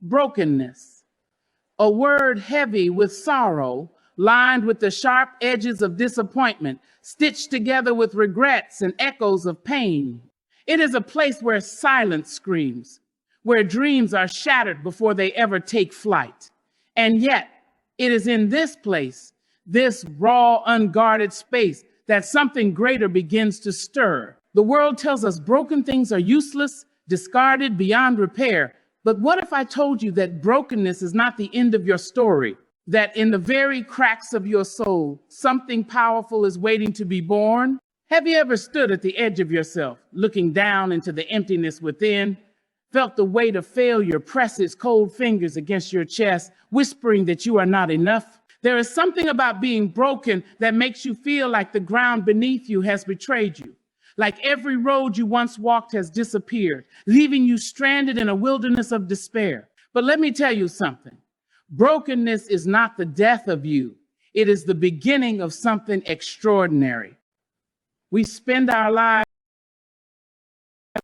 Brokenness, a word heavy with sorrow, lined with the sharp edges of disappointment, stitched together with regrets and echoes of pain. It is a place where silence screams, where dreams are shattered before they ever take flight. And yet, it is in this place, this raw, unguarded space, that something greater begins to stir. The world tells us broken things are useless, discarded, beyond repair. But what if I told you that brokenness is not the end of your story? That in the very cracks of your soul, something powerful is waiting to be born? Have you ever stood at the edge of yourself, looking down into the emptiness within? Felt the weight of failure press its cold fingers against your chest, whispering that you are not enough? There is something about being broken that makes you feel like the ground beneath you has betrayed you. Like every road you once walked has disappeared, leaving you stranded in a wilderness of despair. But let me tell you something. Brokenness is not the death of you. It is the beginning of something extraordinary. We spend our lives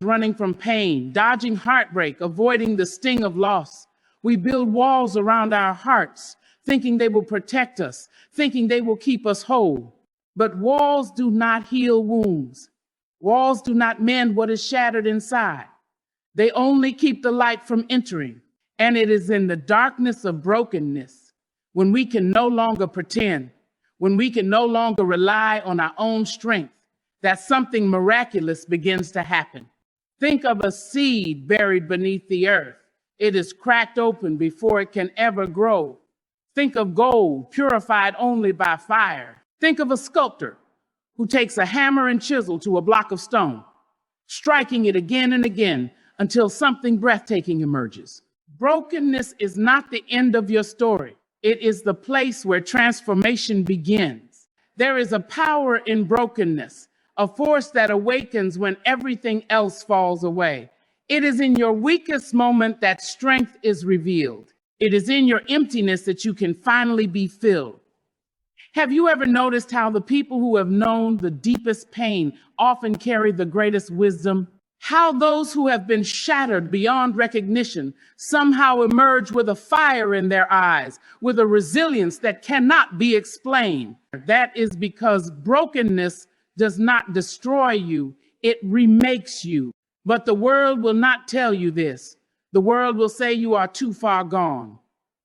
running from pain, dodging heartbreak, avoiding the sting of loss. We build walls around our hearts, thinking they will protect us, thinking they will keep us whole. But walls do not heal wounds. Walls do not mend what is shattered inside. They only keep the light from entering. And it is in the darkness of brokenness, when we can no longer pretend, when we can no longer rely on our own strength, that something miraculous begins to happen. Think of a seed buried beneath the earth. It is cracked open before it can ever grow. Think of gold purified only by fire. Think of a sculptor who takes a hammer and chisel to a block of stone, striking it again and again until something breathtaking emerges. Brokenness is not the end of your story. It is the place where transformation begins. There is a power in brokenness, a force that awakens when everything else falls away. It is in your weakest moment that strength is revealed. It is in your emptiness that you can finally be filled. Have you ever noticed how the people who have known the deepest pain often carry the greatest wisdom? How those who have been shattered beyond recognition somehow emerge with a fire in their eyes, with a resilience that cannot be explained. That is because brokenness does not destroy you, it remakes you. But the world will not tell you this. The world will say you are too far gone.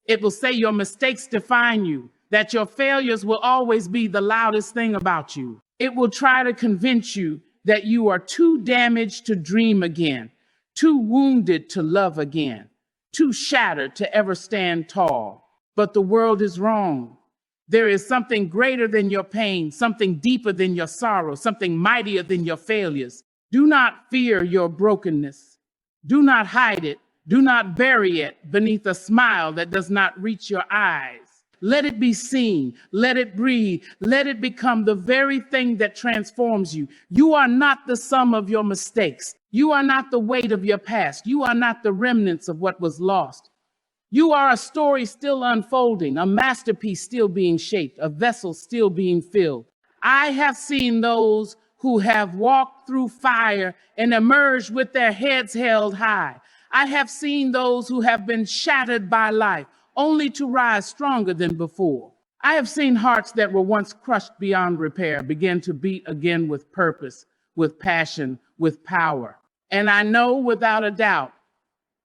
It will say your mistakes define you, that your failures will always be the loudest thing about you. It will try to convince you that you are too damaged to dream again, too wounded to love again, too shattered to ever stand tall. But the world is wrong. There is something greater than your pain, something deeper than your sorrow, something mightier than your failures. Do not fear your brokenness. Do not hide it. Do not bury it beneath a smile that does not reach your eyes. Let it be seen. Let it breathe. Let it become the very thing that transforms you. You are not the sum of your mistakes. You are not the weight of your past. You are not the remnants of what was lost. You are a story still unfolding, a masterpiece still being shaped, a vessel still being filled. I have seen those who have walked through fire and emerged with their heads held high. I have seen those who have been shattered by life, only to rise stronger than before. I have seen hearts that were once crushed beyond repair begin to beat again with purpose, with passion, with power. And I know without a doubt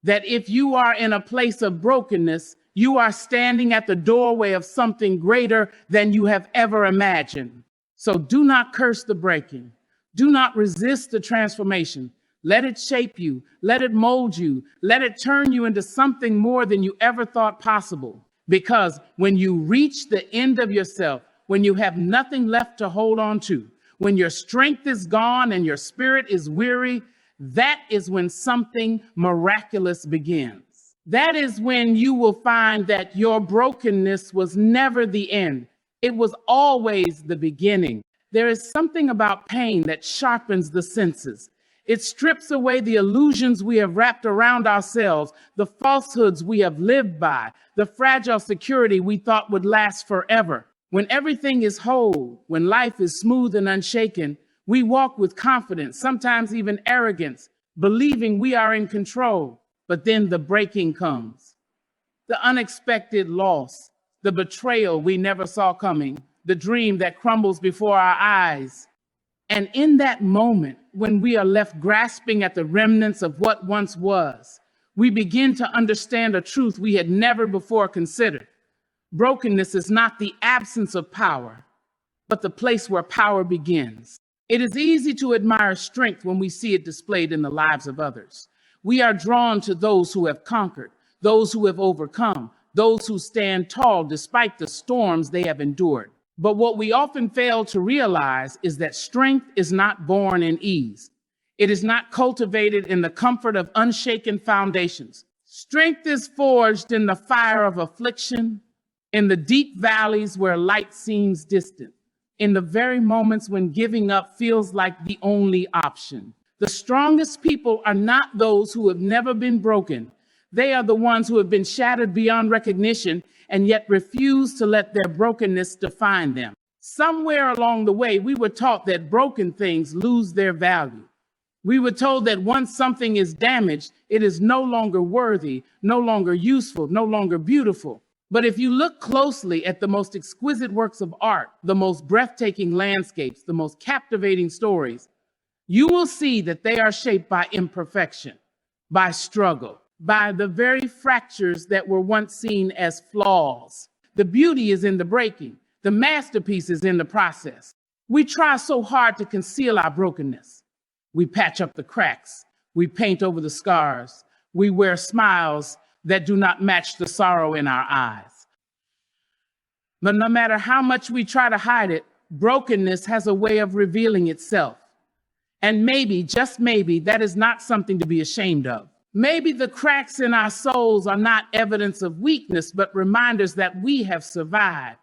that if you are in a place of brokenness, you are standing at the doorway of something greater than you have ever imagined. So do not curse the breaking. Do not resist the transformation. Let it shape you. Let it mold you. Let it turn you into something more than you ever thought possible. Because when you reach the end of yourself, when you have nothing left to hold on to, when your strength is gone and your spirit is weary, that is when something miraculous begins. That is when you will find that your brokenness was never the end. It was always the beginning. There is something about pain that sharpens the senses. It strips away the illusions we have wrapped around ourselves, the falsehoods we have lived by, the fragile security we thought would last forever. When everything is whole, when life is smooth and unshaken, we walk with confidence, sometimes even arrogance, believing we are in control. But then the breaking comes. The unexpected loss, the betrayal we never saw coming, the dream that crumbles before our eyes. And in that moment, when we are left grasping at the remnants of what once was, we begin to understand a truth we had never before considered. Brokenness is not the absence of power, but the place where power begins. It is easy to admire strength when we see it displayed in the lives of others. We are drawn to those who have conquered, those who have overcome, those who stand tall despite the storms they have endured. But what we often fail to realize is that strength is not born in ease. It is not cultivated in the comfort of unshaken foundations. Strength is forged in the fire of affliction, in the deep valleys where light seems distant, in the very moments when giving up feels like the only option. The strongest people are not those who have never been broken. They are the ones who have been shattered beyond recognition and yet refuse to let their brokenness define them. Somewhere along the way, we were taught that broken things lose their value. We were told that once something is damaged, it is no longer worthy, no longer useful, no longer beautiful. But if you look closely at the most exquisite works of art, the most breathtaking landscapes, the most captivating stories, you will see that they are shaped by imperfection, by struggle, by the very fractures that were once seen as flaws. The beauty is in the breaking. The masterpiece is in the process. We try so hard to conceal our brokenness. We patch up the cracks. We paint over the scars. We wear smiles that do not match the sorrow in our eyes. But no matter how much we try to hide it, brokenness has a way of revealing itself. And maybe, just maybe, that is not something to be ashamed of. Maybe the cracks in our souls are not evidence of weakness, but reminders that we have survived.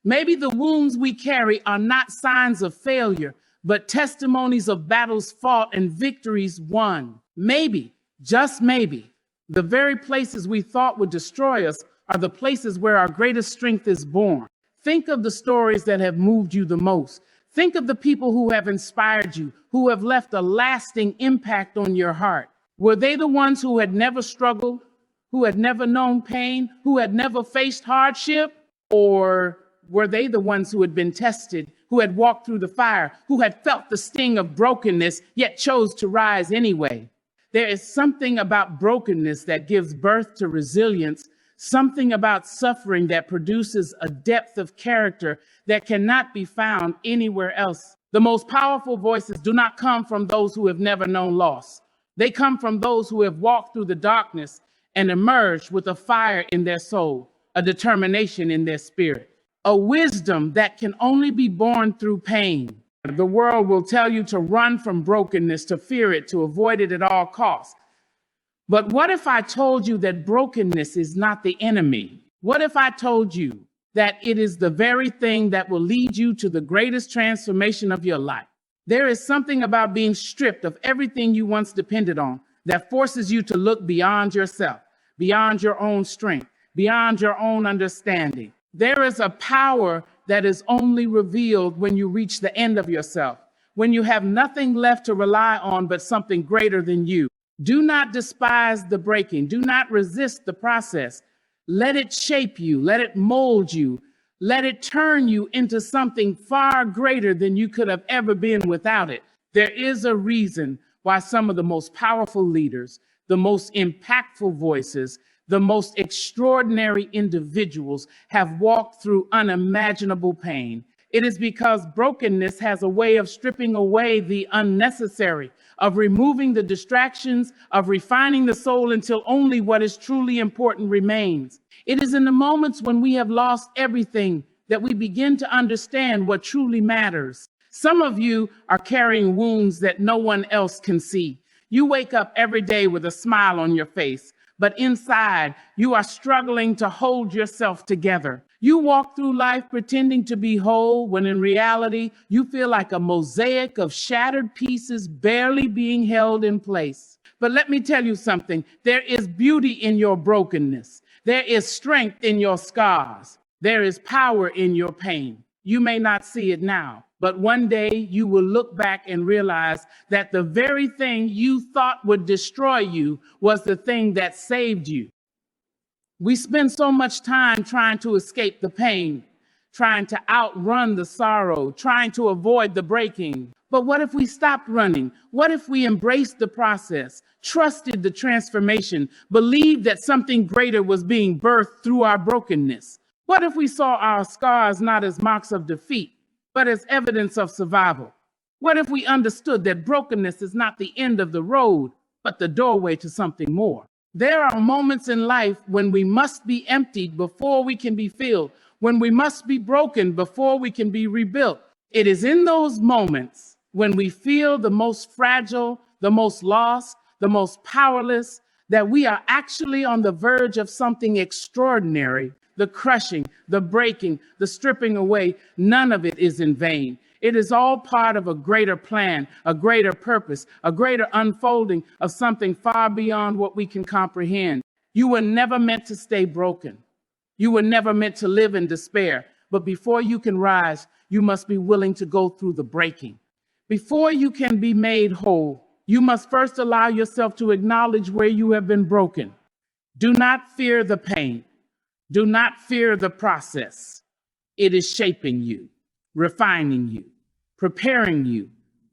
Maybe the wounds we carry are not signs of failure, but testimonies of battles fought and victories won. Maybe, just maybe, the very places we thought would destroy us are the places where our greatest strength is born. Think of the stories that have moved you the most. Think of the people who have inspired you, who have left a lasting impact on your heart. Were they the ones who had never struggled, who had never known pain, who had never faced hardship? Or were they the ones who had been tested, who had walked through the fire, who had felt the sting of brokenness, yet chose to rise anyway? There is something about brokenness that gives birth to resilience, something about suffering that produces a depth of character that cannot be found anywhere else. The most powerful voices do not come from those who have never known loss. They come from those who have walked through the darkness and emerged with a fire in their soul, a determination in their spirit, a wisdom that can only be born through pain. The world will tell you to run from brokenness, to fear it, to avoid it at all costs. But what if I told you that brokenness is not the enemy? What if I told you that it is the very thing that will lead you to the greatest transformation of your life? There is something about being stripped of everything you once depended on that forces you to look beyond yourself, beyond your own strength, beyond your own understanding. There is a power that is only revealed when you reach the end of yourself, when you have nothing left to rely on but something greater than you. Do not despise the breaking. Do not resist the process. Let it shape you. Let it mold you. Let it turn you into something far greater than you could have ever been without it. There is a reason why some of the most powerful leaders, the most impactful voices, the most extraordinary individuals have walked through unimaginable pain. It is because brokenness has a way of stripping away the unnecessary, of removing the distractions, of refining the soul until only what is truly important remains. It is in the moments when we have lost everything that we begin to understand what truly matters. Some of you are carrying wounds that no one else can see. You wake up every day with a smile on your face, but inside you are struggling to hold yourself together. You walk through life pretending to be whole when in reality you feel like a mosaic of shattered pieces barely being held in place. But let me tell you something. There is beauty in your brokenness. There is strength in your scars. There is power in your pain. You may not see it now, but one day you will look back and realize that the very thing you thought would destroy you was the thing that saved you. We spend so much time trying to escape the pain, trying to outrun the sorrow, trying to avoid the breaking. But what if we stopped running? What if we embraced the process, trusted the transformation, believed that something greater was being birthed through our brokenness? What if we saw our scars not as marks of defeat, but as evidence of survival? What if we understood that brokenness is not the end of the road, but the doorway to something more? There are moments in life when we must be emptied before we can be filled, when we must be broken before we can be rebuilt. It is in those moments when we feel the most fragile, the most lost, the most powerless, that we are actually on the verge of something extraordinary. The crushing, the breaking, the stripping away, none of it is in vain. It is all part of a greater plan, a greater purpose, a greater unfolding of something far beyond what we can comprehend. You were never meant to stay broken. You were never meant to live in despair. But before you can rise, you must be willing to go through the breaking. Before you can be made whole, you must first allow yourself to acknowledge where you have been broken. Do not fear the pain. Do not fear the process. It is shaping you, refining you, preparing you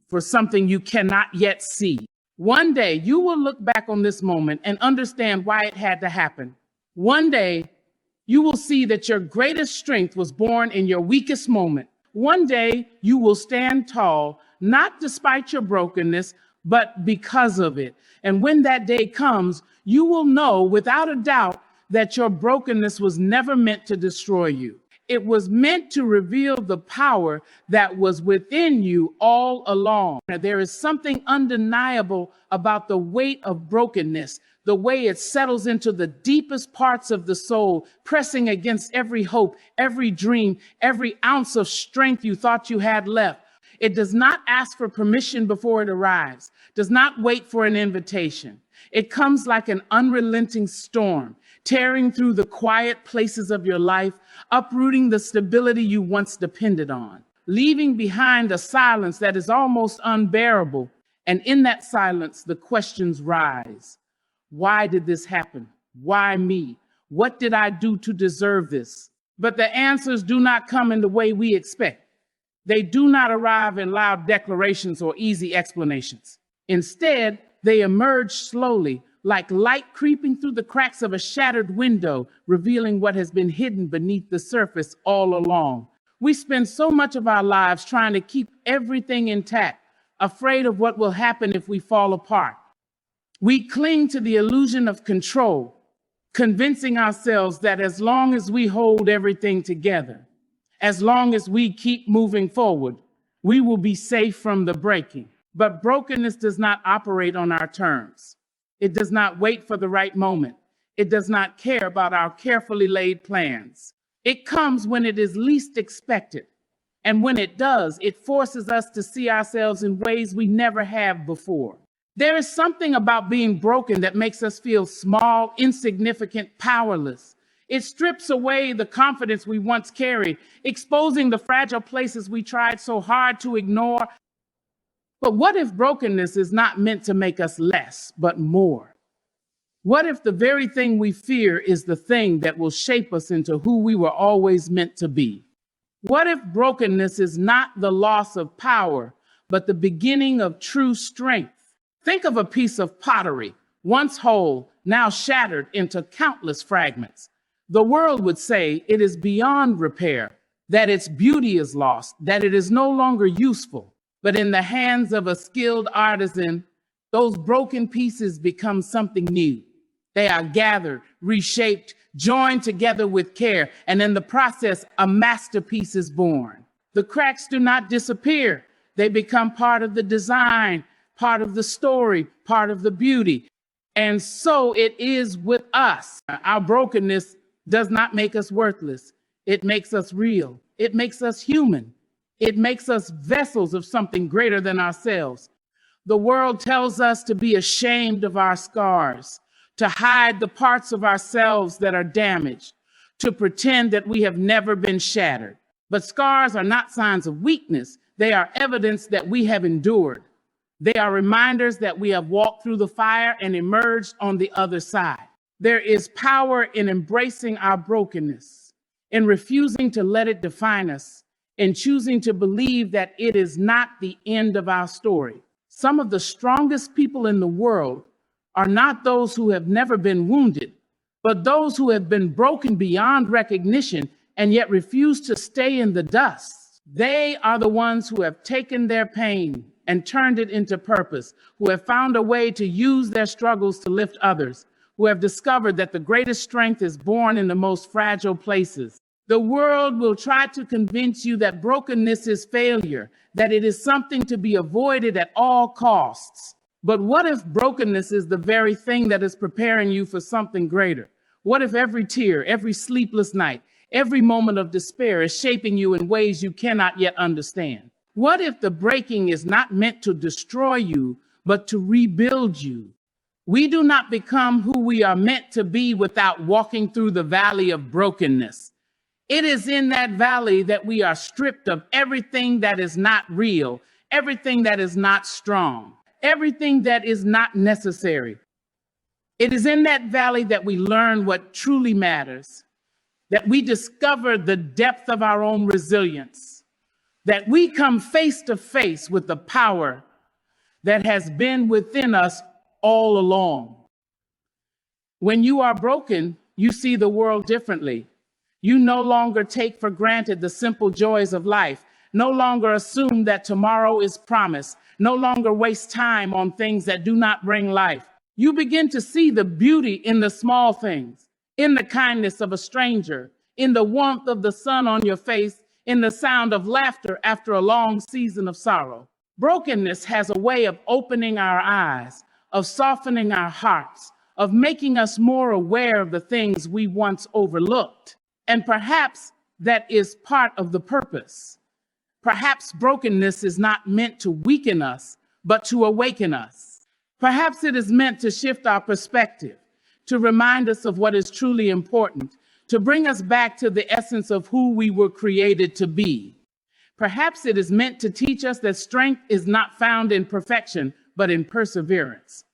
for something you cannot yet see. One day you will look back on this moment and understand why it had to happen. One day you will see that your greatest strength was born in your weakest moment. One day you will stand tall, not despite your brokenness, but because of it. And when that day comes, you will know without a doubt that your brokenness was never meant to destroy you. It was meant to reveal the power that was within you all along. There is something undeniable about the weight of brokenness, the way it settles into the deepest parts of the soul, pressing against every hope, every dream, every ounce of strength you thought you had left. It does not ask for permission before it arrives, does not wait for an invitation. It comes like an unrelenting storm, tearing through the quiet places of your life, uprooting the stability you once depended on, leaving behind a silence that is almost unbearable. And in that silence, the questions rise. Why did this happen? Why me? What did I do to deserve this? But the answers do not come in the way we expect. They do not arrive in loud declarations or easy explanations. Instead, they emerge slowly, like light creeping through the cracks of a shattered window, revealing what has been hidden beneath the surface all along. We spend so much of our lives trying to keep everything intact, afraid of what will happen if we fall apart. We cling to the illusion of control, convincing ourselves that as long as we hold everything together, as long as we keep moving forward, we will be safe from the breaking. But brokenness does not operate on our terms. It does not wait for the right moment. It does not care about our carefully laid plans. It comes when it is least expected. And when it does, it forces us to see ourselves in ways we never have before. There is something about being broken that makes us feel small, insignificant, powerless. It strips away the confidence we once carried, exposing the fragile places we tried so hard to ignore. But what if brokenness is not meant to make us less, but more? What if the very thing we fear is the thing that will shape us into who we were always meant to be? What if brokenness is not the loss of power, but the beginning of true strength? Think of a piece of pottery, once whole, now shattered into countless fragments. The world would say it is beyond repair, that its beauty is lost, that it is no longer useful. But in the hands of a skilled artisan, those broken pieces become something new. They are gathered, reshaped, joined together with care, and in the process, a masterpiece is born. The cracks do not disappear. They become part of the design, part of the story, part of the beauty. And so it is with us. Our brokenness does not make us worthless. It makes us real. It makes us human. It makes us vessels of something greater than ourselves. The world tells us to be ashamed of our scars, to hide the parts of ourselves that are damaged, to pretend that we have never been shattered. But scars are not signs of weakness. They are evidence that we have endured. They are reminders that we have walked through the fire and emerged on the other side. There is power in embracing our brokenness, in refusing to let it define us, in choosing to believe that it is not the end of our story. Some of the strongest people in the world are not those who have never been wounded, but those who have been broken beyond recognition and yet refuse to stay in the dust. They are the ones who have taken their pain and turned it into purpose, who have found a way to use their struggles to lift others, who have discovered that the greatest strength is born in the most fragile places. The world will try to convince you that brokenness is failure, that it is something to be avoided at all costs. But what if brokenness is the very thing that is preparing you for something greater? What if every tear, every sleepless night, every moment of despair is shaping you in ways you cannot yet understand? What if the breaking is not meant to destroy you, but to rebuild you? We do not become who we are meant to be without walking through the valley of brokenness. It is in that valley that we are stripped of everything that is not real, everything that is not strong, everything that is not necessary. It is in that valley that we learn what truly matters, that we discover the depth of our own resilience, that we come face to face with the power that has been within us all along. When you are broken, you see the world differently. You no longer take for granted the simple joys of life, no longer assume that tomorrow is promised, no longer waste time on things that do not bring life. You begin to see the beauty in the small things, in the kindness of a stranger, in the warmth of the sun on your face, in the sound of laughter after a long season of sorrow. Brokenness has a way of opening our eyes, of softening our hearts, of making us more aware of the things we once overlooked. And perhaps that is part of the purpose. Perhaps brokenness is not meant to weaken us, but to awaken us. Perhaps it is meant to shift our perspective, to remind us of what is truly important, to bring us back to the essence of who we were created to be. Perhaps it is meant to teach us that strength is not found in perfection, but in perseverance.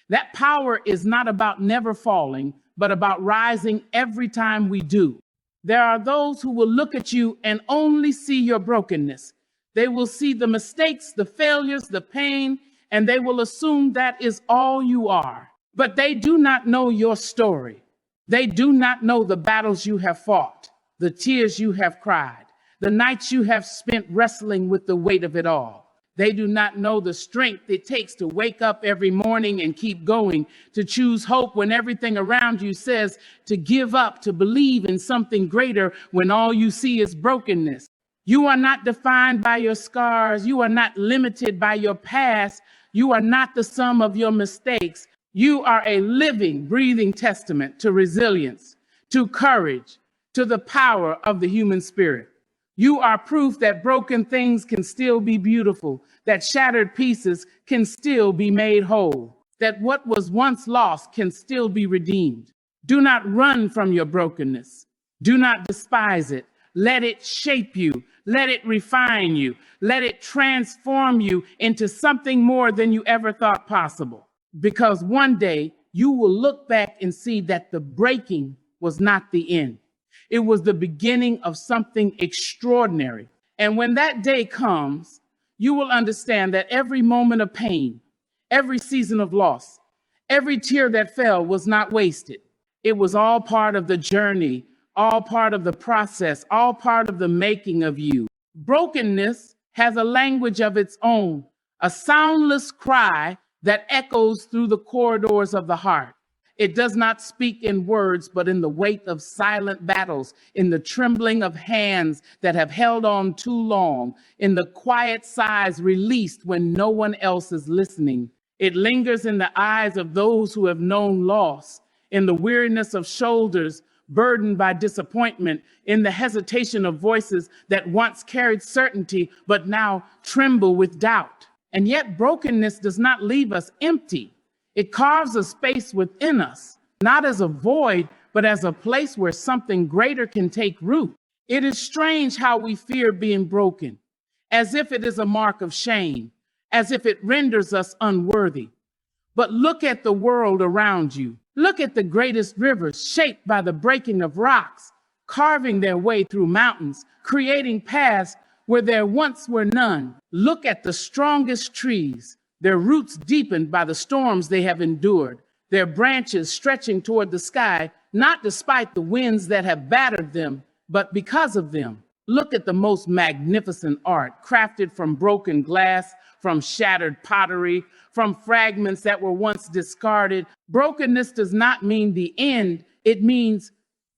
That power is not about never falling, but about rising every time we do. There are those who will look at you and only see your brokenness. They will see the mistakes, the failures, the pain, and they will assume that is all you are. But they do not know your story. They do not know the battles you have fought, the tears you have cried, the nights you have spent wrestling with the weight of it all. They do not know the strength it takes to wake up every morning and keep going, to choose hope when everything around you says to give up, to believe in something greater when all you see is brokenness. You are not defined by your scars. You are not limited by your past. You are not the sum of your mistakes. You are a living, breathing testament to resilience, to courage, to the power of the human spirit. You are proof that broken things can still be beautiful, that shattered pieces can still be made whole, that what was once lost can still be redeemed. Do not run from your brokenness. Do not despise it. Let it shape you. Let it refine you. Let it transform you into something more than you ever thought possible. Because one day you will look back and see that the breaking was not the end. It was the beginning of something extraordinary. And when that day comes, you will understand that every moment of pain, every season of loss, every tear that fell was not wasted. It was all part of the journey, all part of the process, all part of the making of you. Brokenness has a language of its own, a soundless cry that echoes through the corridors of the heart. It does not speak in words, but in the weight of silent battles, in the trembling of hands that have held on too long, in the quiet sighs released when no one else is listening. It lingers in the eyes of those who have known loss, in the weariness of shoulders burdened by disappointment, in the hesitation of voices that once carried certainty, but now tremble with doubt. And yet brokenness does not leave us empty. It carves a space within us, not as a void, but as a place where something greater can take root. It is strange how we fear being broken, as if it is a mark of shame, as if it renders us unworthy. But look at the world around you. Look at the greatest rivers shaped by the breaking of rocks, carving their way through mountains, creating paths where there once were none. Look at the strongest trees, their roots deepened by the storms they have endured, their branches stretching toward the sky, not despite the winds that have battered them, but because of them. Look at the most magnificent art, crafted from broken glass, from shattered pottery, from fragments that were once discarded. Brokenness does not mean the end, it means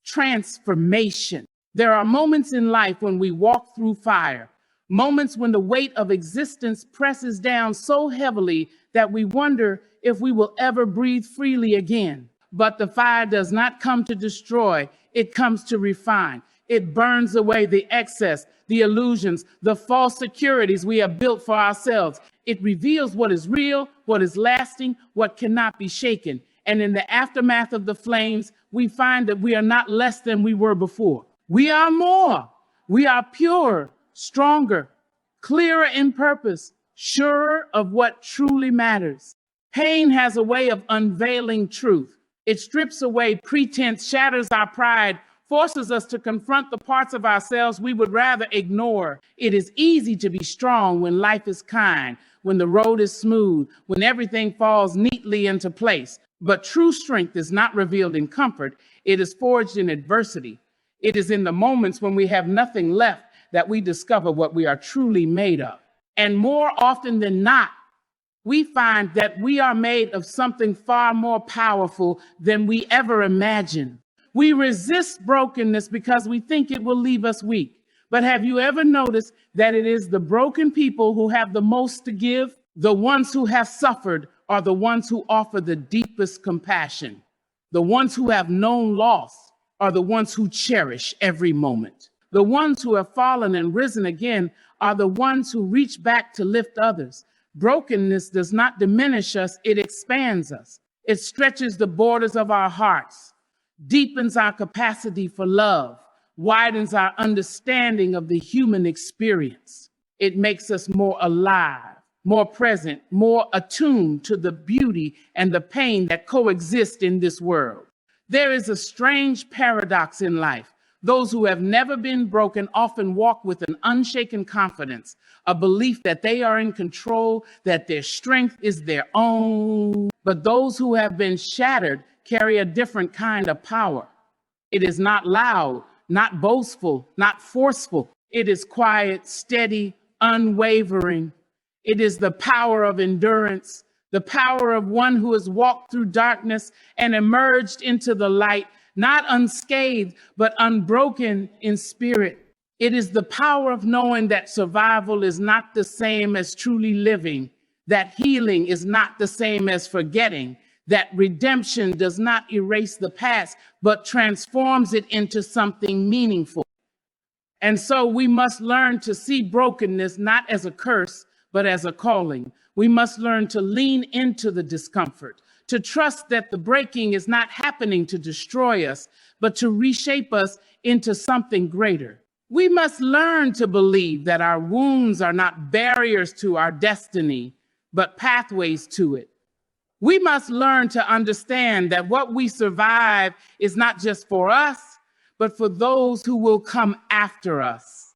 transformation. There are moments in life when we walk through fire, moments when the weight of existence presses down so heavily that we wonder if we will ever breathe freely again. But the fire does not come to destroy, it comes to refine. It burns away the excess, the illusions, the false securities we have built for ourselves. It reveals what is real, what is lasting, what cannot be shaken. And in the aftermath of the flames, we find that we are not less than we were before. We are more. We are purer, stronger, clearer in purpose, surer of what truly matters. Pain has a way of unveiling truth. It strips away pretense, shatters our pride, forces us to confront the parts of ourselves we would rather ignore. It is easy to be strong when life is kind, when the road is smooth, when everything falls neatly into place. But true strength is not revealed in comfort. It is forged in adversity. It is in the moments when we have nothing left that we discover what we are truly made of. And more often than not, we find that we are made of something far more powerful than we ever imagined. We resist brokenness because we think it will leave us weak. But have you ever noticed that it is the broken people who have the most to give? The ones who have suffered are the ones who offer the deepest compassion. The ones who have known loss are the ones who cherish every moment. The ones who have fallen and risen again are the ones who reach back to lift others. Brokenness does not diminish us, it expands us. It stretches the borders of our hearts, deepens our capacity for love, widens our understanding of the human experience. It makes us more alive, more present, more attuned to the beauty and the pain that coexist in this world. There is a strange paradox in life. Those who have never been broken often walk with an unshaken confidence, a belief that they are in control, that their strength is their own. But those who have been shattered carry a different kind of power. It is not loud, not boastful, not forceful. It is quiet, steady, unwavering. It is the power of endurance, the power of one who has walked through darkness and emerged into the light, not unscathed, but unbroken in spirit. It is the power of knowing that survival is not the same as truly living, that healing is not the same as forgetting, that redemption does not erase the past, but transforms it into something meaningful. And so we must learn to see brokenness not as a curse, but as a calling. We must learn to lean into the discomfort, to trust that the breaking is not happening to destroy us, but to reshape us into something greater. We must learn to believe that our wounds are not barriers to our destiny, but pathways to it. We must learn to understand that what we survive is not just for us, but for those who will come after us.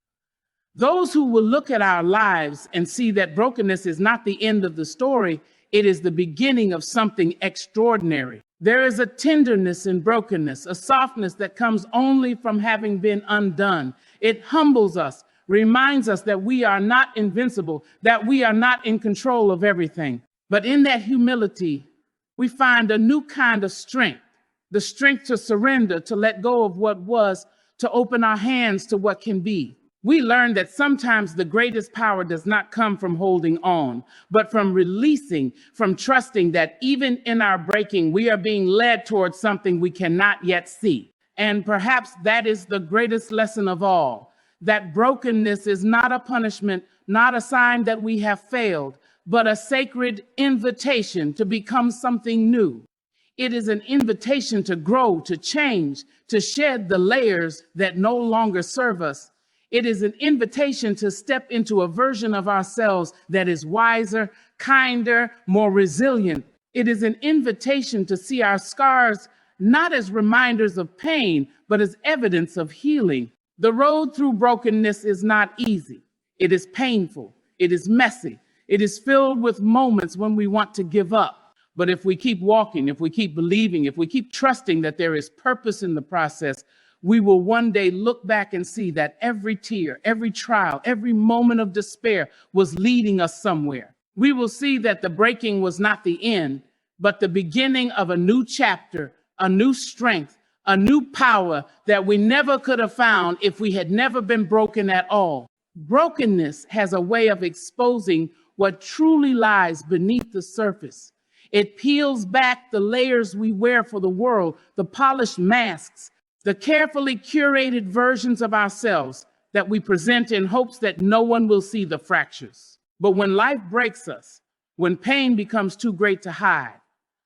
Those who will look at our lives and see that brokenness is not the end of the story, it is the beginning of something extraordinary. There is a tenderness in brokenness, a softness that comes only from having been undone. It humbles us, reminds us that we are not invincible, that we are not in control of everything. But in that humility, we find a new kind of strength, the strength to surrender, to let go of what was, to open our hands to what can be. We learn that sometimes the greatest power does not come from holding on, but from releasing, from trusting that even in our breaking, we are being led towards something we cannot yet see. And perhaps that is the greatest lesson of all, that brokenness is not a punishment, not a sign that we have failed, but a sacred invitation to become something new. It is an invitation to grow, to change, to shed the layers that no longer serve us. It is an invitation to step into a version of ourselves that is wiser, kinder, more resilient. It is an invitation to see our scars not as reminders of pain, but as evidence of healing. The road through brokenness is not easy. It is painful. It is messy. It is filled with moments when we want to give up. But if we keep walking, if we keep believing, if we keep trusting that there is purpose in the process, we will one day look back and see that every tear, every trial, every moment of despair was leading us somewhere. We will see that the breaking was not the end, but the beginning of a new chapter, a new strength, a new power that we never could have found if we had never been broken at all. Brokenness has a way of exposing what truly lies beneath the surface. It peels back the layers we wear for the world, the polished masks, the carefully curated versions of ourselves that we present in hopes that no one will see the fractures. But when life breaks us, when pain becomes too great to hide,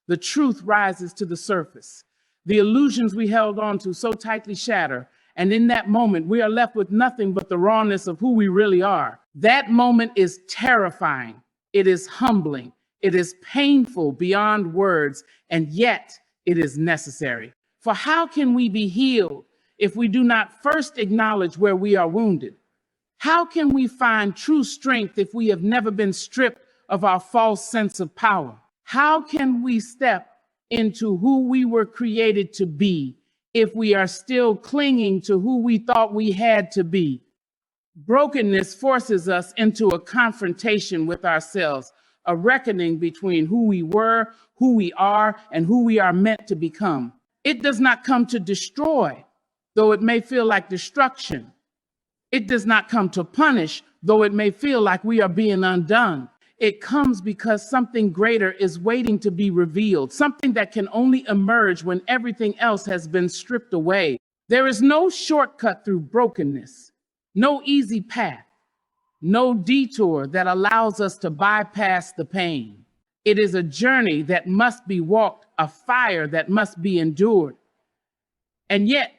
the truth rises to the surface. The illusions we held on to so tightly shatter, and in that moment, we are left with nothing but the rawness of who we really are. That moment is terrifying. It is humbling. It is painful beyond words, and yet it is necessary. For how can we be healed if we do not first acknowledge where we are wounded? How can we find true strength if we have never been stripped of our false sense of power? How can we step into who we were created to be if we are still clinging to who we thought we had to be? Brokenness forces us into a confrontation with ourselves, a reckoning between who we were, who we are, and who we are meant to become. It does not come to destroy, though it may feel like destruction. It does not come to punish, though it may feel like we are being undone. It comes because something greater is waiting to be revealed, something that can only emerge when everything else has been stripped away. There is no shortcut through brokenness, no easy path, no detour that allows us to bypass the pain. It is a journey that must be walked, a fire that must be endured. And yet,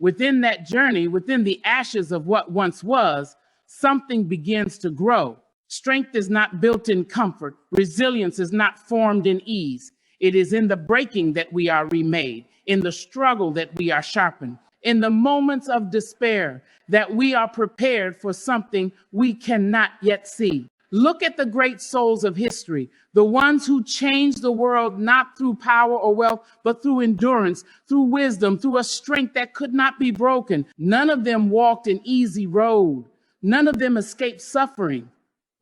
within that journey, within the ashes of what once was, something begins to grow. Strength is not built in comfort. Resilience is not formed in ease. It is in the breaking that we are remade, in the struggle that we are sharpened, in the moments of despair that we are prepared for something we cannot yet see. Look at the great souls of history, the ones who changed the world not through power or wealth, but through endurance, through wisdom, through a strength that could not be broken. None of them walked an easy road. None of them escaped suffering.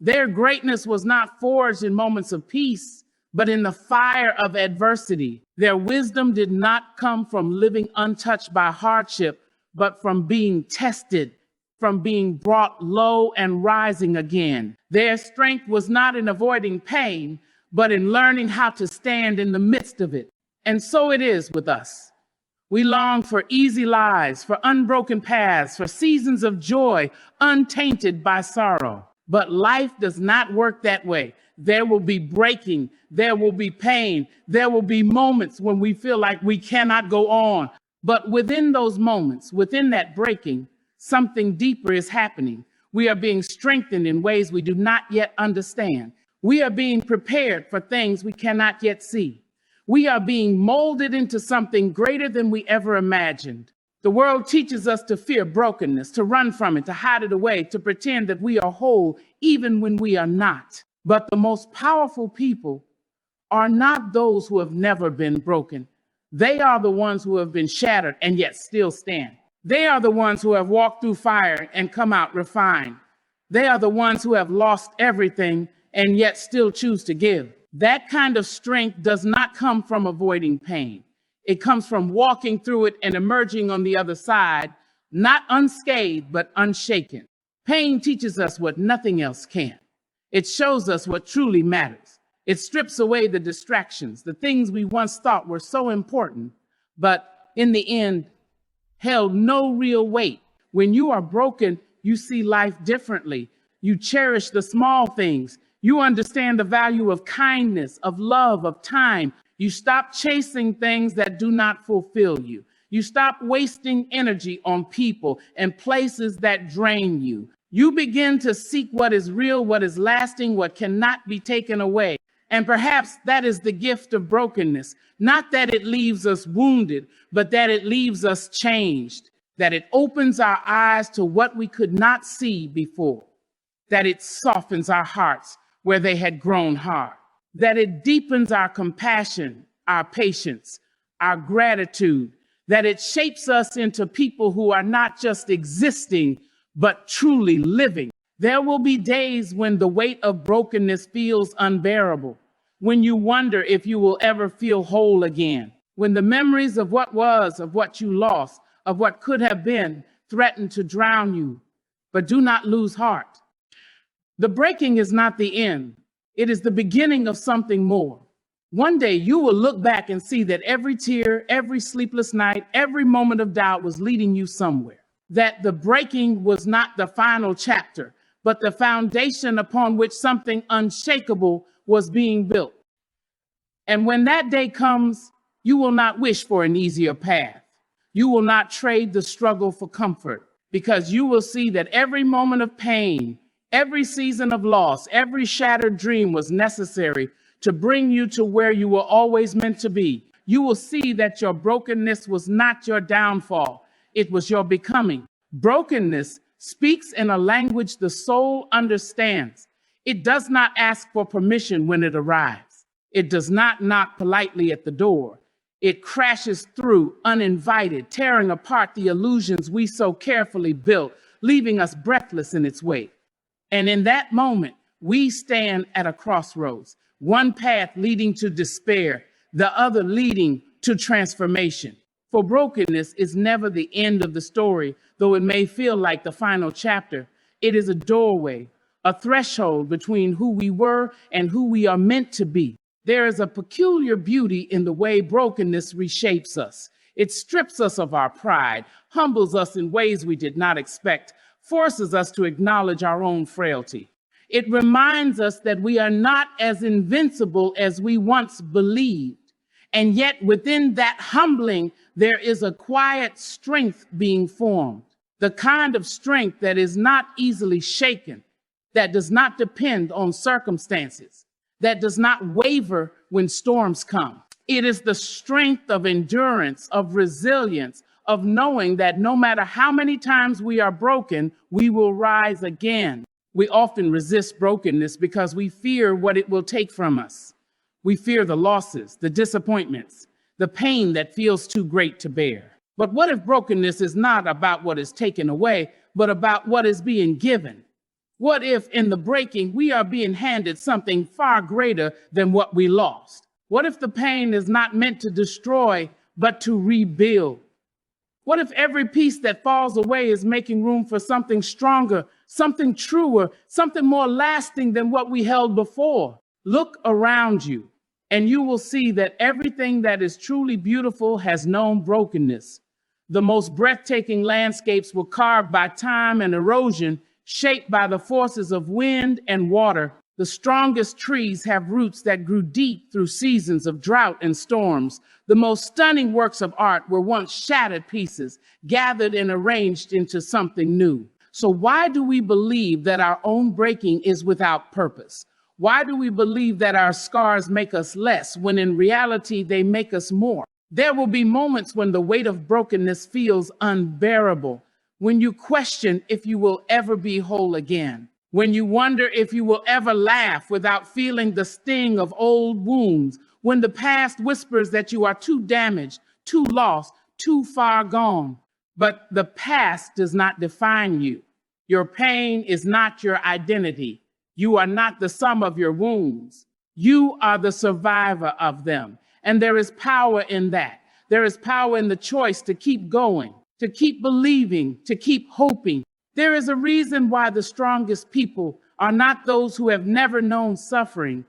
Their greatness was not forged in moments of peace, but in the fire of adversity. Their wisdom did not come from living untouched by hardship, but from being tested, from being brought low and rising again. Their strength was not in avoiding pain, but in learning how to stand in the midst of it. And so it is with us. We long for easy lives, for unbroken paths, for seasons of joy untainted by sorrow. But life does not work that way. There will be breaking, there will be pain, there will be moments when we feel like we cannot go on. But within those moments, within that breaking, something deeper is happening. We are being strengthened in ways we do not yet understand. We are being prepared for things we cannot yet see. We are being molded into something greater than we ever imagined. The world teaches us to fear brokenness, to run from it, to hide it away, to pretend that we are whole even when we are not. But the most powerful people are not those who have never been broken. They are the ones who have been shattered and yet still stand. They are the ones who have walked through fire and come out refined. They are the ones who have lost everything and yet still choose to give. That kind of strength does not come from avoiding pain. It comes from walking through it and emerging on the other side, not unscathed, but unshaken. Pain teaches us what nothing else can. It shows us what truly matters. It strips away the distractions, the things we once thought were so important, but in the end, held no real weight. When you are broken, you see life differently. You cherish the small things. You understand the value of kindness, of love, of time. You stop chasing things that do not fulfill you. You stop wasting energy on people and places that drain you. You begin to seek what is real, what is lasting, what cannot be taken away. And perhaps that is the gift of brokenness. Not that it leaves us wounded, but that it leaves us changed, that it opens our eyes to what we could not see before, that it softens our hearts where they had grown hard, that it deepens our compassion, our patience, our gratitude, that it shapes us into people who are not just existing, but truly living. There will be days when the weight of brokenness feels unbearable, when you wonder if you will ever feel whole again, when the memories of what was, of what you lost, of what could have been, threaten to drown you. But do not lose heart. The breaking is not the end. It is the beginning of something more. One day you will look back and see that every tear, every sleepless night, every moment of doubt was leading you somewhere. That the breaking was not the final chapter, but the foundation upon which something unshakable was being built. And when that day comes, you will not wish for an easier path. You will not trade the struggle for comfort, because you will see that every moment of pain, every season of loss, every shattered dream was necessary to bring you to where you were always meant to be. You will see that your brokenness was not your downfall. It was your becoming. Brokenness speaks in a language the soul understands. It does not ask for permission when it arrives. It does not knock politely at the door. It crashes through uninvited, tearing apart the illusions we so carefully built, leaving us breathless in its wake. And in that moment, we stand at a crossroads, one path leading to despair, the other leading to transformation. For brokenness is never the end of the story, though it may feel like the final chapter. It is a doorway, a threshold between who we were and who we are meant to be. There is a peculiar beauty in the way brokenness reshapes us. It strips us of our pride, humbles us in ways we did not expect, forces us to acknowledge our own frailty. It reminds us that we are not as invincible as we once believed. And yet within that humbling, there is a quiet strength being formed, the kind of strength that is not easily shaken, that does not depend on circumstances, that does not waver when storms come. It is the strength of endurance, of resilience, of knowing that no matter how many times we are broken, we will rise again. We often resist brokenness because we fear what it will take from us. We fear the losses, the disappointments, the pain that feels too great to bear. But what if brokenness is not about what is taken away, but about what is being given? What if in the breaking, we are being handed something far greater than what we lost? What if the pain is not meant to destroy, but to rebuild? What if every piece that falls away is making room for something stronger, something truer, something more lasting than what we held before? Look around you, and you will see that everything that is truly beautiful has known brokenness. The most breathtaking landscapes were carved by time and erosion, shaped by the forces of wind and water. The strongest trees have roots that grew deep through seasons of drought and storms. The most stunning works of art were once shattered pieces, gathered and arranged into something new. So why do we believe that our own breaking is without purpose? Why do we believe that our scars make us less when in reality they make us more? There will be moments when the weight of brokenness feels unbearable, when you question if you will ever be whole again, when you wonder if you will ever laugh without feeling the sting of old wounds, when the past whispers that you are too damaged, too lost, too far gone. But the past does not define you. Your pain is not your identity. You are not the sum of your wounds. You are the survivor of them. And there is power in that. There is power in the choice to keep going, to keep believing, to keep hoping. There is a reason why the strongest people are not those who have never known suffering,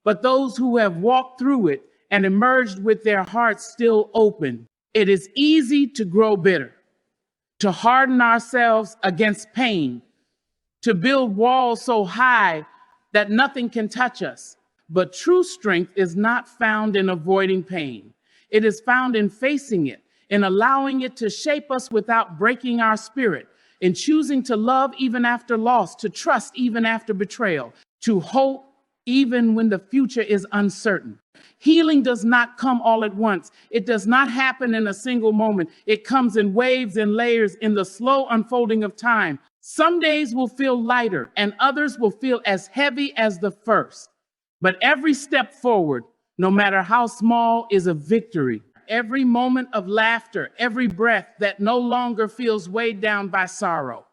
but those who have walked through it and emerged with their hearts still open. It is easy to grow bitter, to harden ourselves against pain, to build walls so high that nothing can touch us. But true strength is not found in avoiding pain. It is found in facing it, in allowing it to shape us without breaking our spirit, in choosing to love even after loss, to trust even after betrayal, to hope even when the future is uncertain. Healing does not come all at once. It does not happen in a single moment. It comes in waves and layers in the slow unfolding of time. Some days will feel lighter and others will feel as heavy as the first. But every step forward, no matter how small, is a victory. Every moment of laughter, every breath that no longer feels weighed down by sorrow.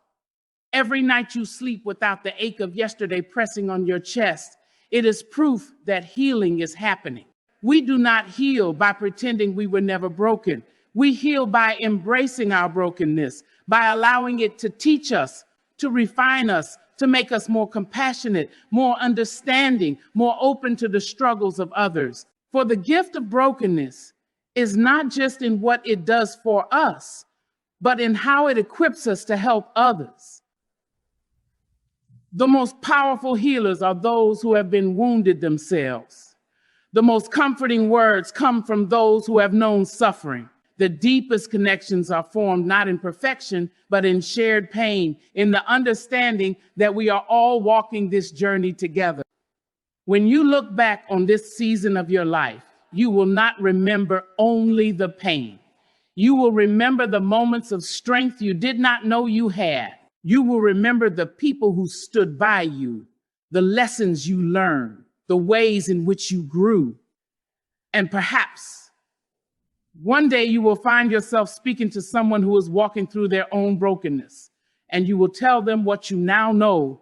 Every night you sleep without the ache of yesterday pressing on your chest, it is proof that healing is happening. We do not heal by pretending we were never broken. We heal by embracing our brokenness, by allowing it to teach us, to refine us, to make us more compassionate, more understanding, more open to the struggles of others. For the gift of brokenness is not just in what it does for us, but in how it equips us to help others. The most powerful healers are those who have been wounded themselves. The most comforting words come from those who have known suffering. The deepest connections are formed not in perfection, but in shared pain, in the understanding that we are all walking this journey together. When you look back on this season of your life, you will not remember only the pain. You will remember the moments of strength you did not know you had. You will remember the people who stood by you, the lessons you learned, the ways in which you grew. And perhaps one day you will find yourself speaking to someone who is walking through their own brokenness, and you will tell them what you now know,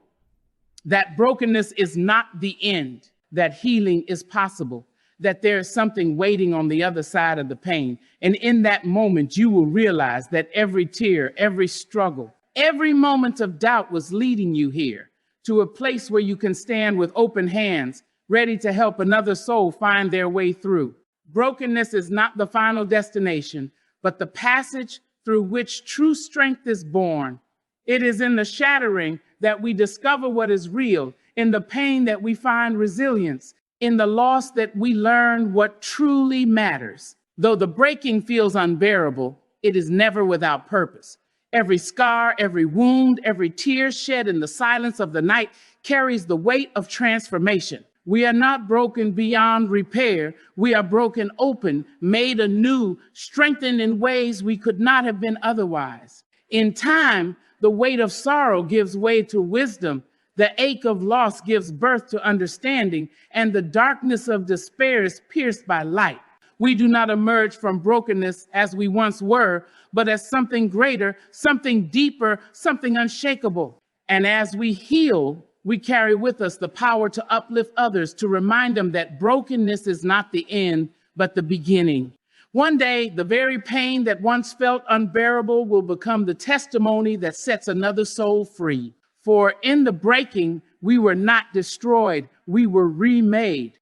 that brokenness is not the end, that healing is possible, that there is something waiting on the other side of the pain. And in that moment, you will realize that every tear, every struggle, every moment of doubt was leading you here to a place where you can stand with open hands, ready to help another soul find their way through. Brokenness is not the final destination, but the passage through which true strength is born. It is in the shattering that we discover what is real, in the pain that we find resilience, in the loss that we learn what truly matters. Though the breaking feels unbearable, it is never without purpose. Every scar, every wound, every tear shed in the silence of the night carries the weight of transformation. We are not broken beyond repair. We are broken open, made anew, strengthened in ways we could not have been otherwise. In time, the weight of sorrow gives way to wisdom. The ache of loss gives birth to understanding, and the darkness of despair is pierced by light. We do not emerge from brokenness as we once were, but as something greater, something deeper, something unshakable. And as we heal, we carry with us the power to uplift others, to remind them that brokenness is not the end, but the beginning. One day, the very pain that once felt unbearable will become the testimony that sets another soul free. For in the breaking, we were not destroyed, we were remade.